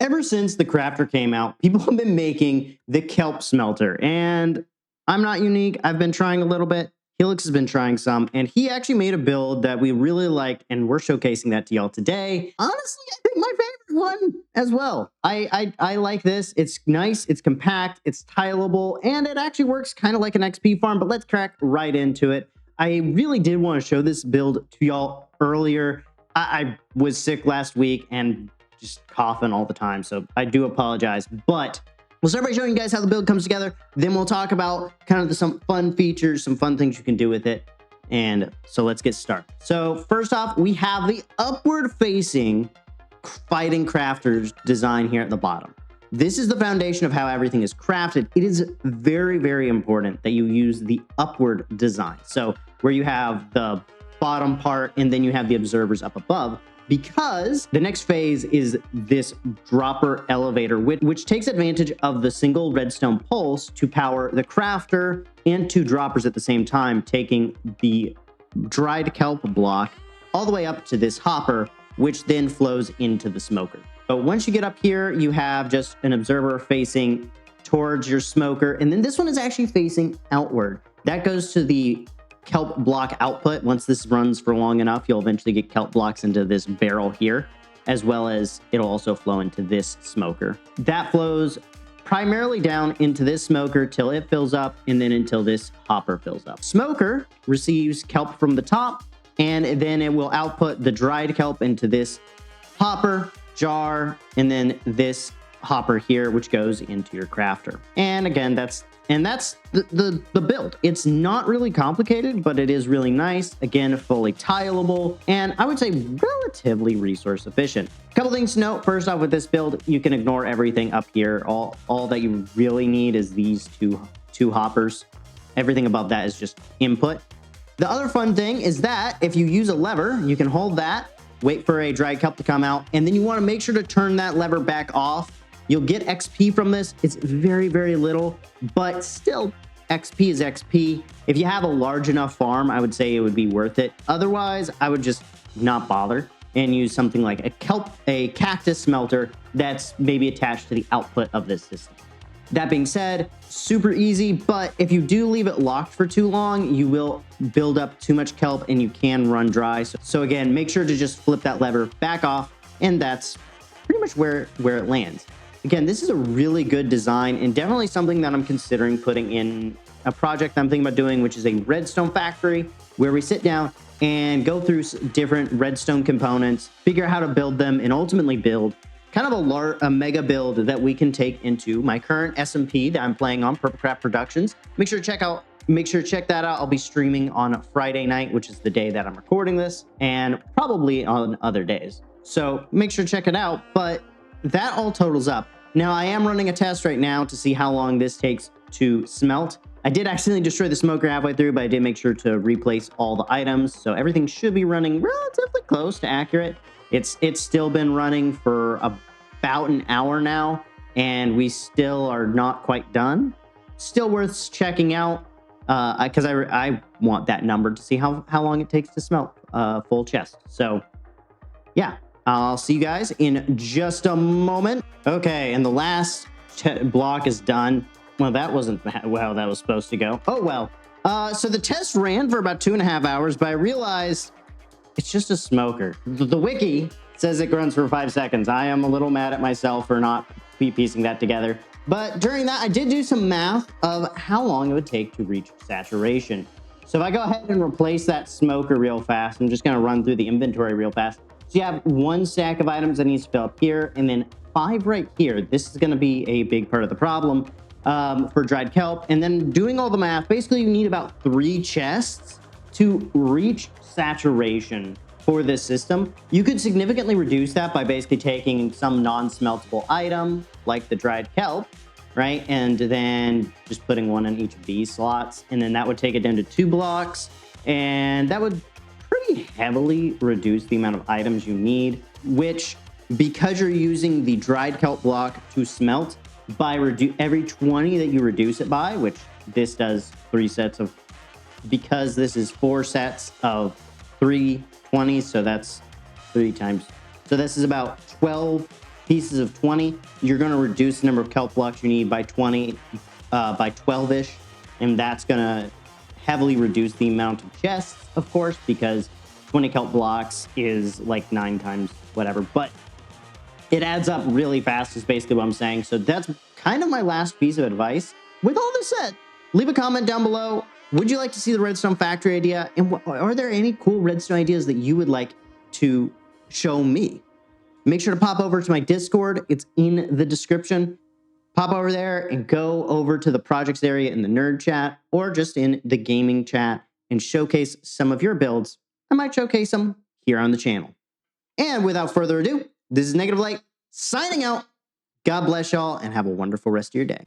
Ever since the crafter came out, people have been making the Kelp Smelter, and I'm not unique. I've been trying a little bit. Helix has been trying some, and he actually made a build that we really liked, and we're showcasing that to y'all today. Honestly, I think my favorite one as well. I like this. It's nice, it's compact, it's tileable, and it actually works kind of like an XP farm, but let's crack right into it. I really did want to show this build to y'all earlier. I was sick last week, and just coughing all the time, so I do apologize, but we'll start by showing you guys how the build comes together. Then we'll talk about kind of some fun features, some fun things you can do with it. And so let's get started. So first off, we have the upward facing fighting crafters design here at the bottom. This is the foundation of how everything is crafted. It is very, very important that you use the upward design. So where you have the bottom part and then you have the observers up above, because the next phase is this dropper elevator, which takes advantage of the single redstone pulse to power the crafter and two droppers at the same time, taking the dried kelp block all the way up to this hopper, which then flows into the smoker. But once you get up here, you have just an observer facing towards your smoker, and then this one is actually facing outward. That goes to the kelp block output. Once this runs for long enough, you'll eventually get kelp blocks into this barrel here, as well as it'll also flow into this smoker. That flows primarily down into this smoker till it fills up, and then until this hopper fills up. Smoker receives kelp from the top, and then it will output the dried kelp into this hopper, jar, and then this hopper here, which goes into your crafter. And again, that's the build. It's not really complicated, but it is really nice. Again, fully tileable, and I would say relatively resource efficient. A couple things to note. First off, with this build, you can ignore everything up here. All that you really need is these two hoppers. Everything above that is just input. The other fun thing is that if you use a lever, you can hold that, wait for a dried kelp to come out, and then you want to make sure to turn that lever back off. You'll get XP from this. It's very, very little, but still XP is XP. If you have a large enough farm, I would say it would be worth it. Otherwise, I would just not bother and use something like a cactus smelter that's maybe attached to the output of this system. That being said, super easy, but if you do leave it locked for too long, you will build up too much kelp and you can run dry. So again, make sure to just flip that lever back off, and that's pretty much where it lands. Again, this is a really good design and definitely something that I'm considering putting in a project I'm thinking about doing, which is a redstone factory, where we sit down and go through different redstone components, figure out how to build them, and ultimately build kind of a mega build that we can take into my current SMP that I'm playing on, Purplecraft Productions. Make sure to check that out. I'll be streaming on Friday night, which is the day that I'm recording this, and probably on other days. So make sure to check it out, but that all totals up. Now, I am running a test right now to see how long this takes to smelt. I did accidentally destroy the smoker halfway through, but I did make sure to replace all the items, so everything should be running relatively close to accurate. It's still been running for about an hour now, and we still are not quite done. Still worth checking out, because I want that number to see how long it takes to smelt a full chest. So, yeah. I'll see you guys in just a moment. Okay, and the last block is done. Well, that wasn't how that was supposed to go. Oh, well. So the test ran for about 2.5 hours, but I realized it's just a smoker. The wiki says it runs for 5 seconds. I am a little mad at myself for not piecing that together. But during that, I did do some math of how long it would take to reach saturation. So if I go ahead and replace that smoker real fast, I'm just going to run through the inventory real fast. So you have 1 stack of items that needs to fill up here, and then 5 right here. This is going to be a big part of the problem for dried kelp. And then doing all the math, basically you need about 3 chests to reach saturation for this system. You could significantly reduce that by basically taking some non-smeltable item, like the dried kelp, right? And then just putting 1 in each of these slots. And then that would take it down to 2 blocks. And that would pretty heavily reduce the amount of items you need, which, because you're using the dried kelp block to smelt, by every 20 that you reduce it by, which this does 3 sets of, because this is 4 sets of 3 20s, so that's 3 times. So this is about 12 pieces of 20, you're going to reduce the number of kelp blocks you need by 20, by 12-ish. And that's going to heavily reduce the amount of chests, of course, because 20 kelp blocks is like 9 times whatever. But it adds up really fast is basically what I'm saying. So that's kind of my last piece of advice. With all this said, leave a comment down below. Would you like to see the redstone factory idea? And are there any cool redstone ideas that you would like to show me? Make sure to pop over to my Discord. It's in the description. Pop over there and go over to the projects area in the nerd chat or just in the gaming chat and showcase some of your builds. I might showcase them here on the channel. And without further ado, this is Negative Light signing out. God bless y'all and have a wonderful rest of your day.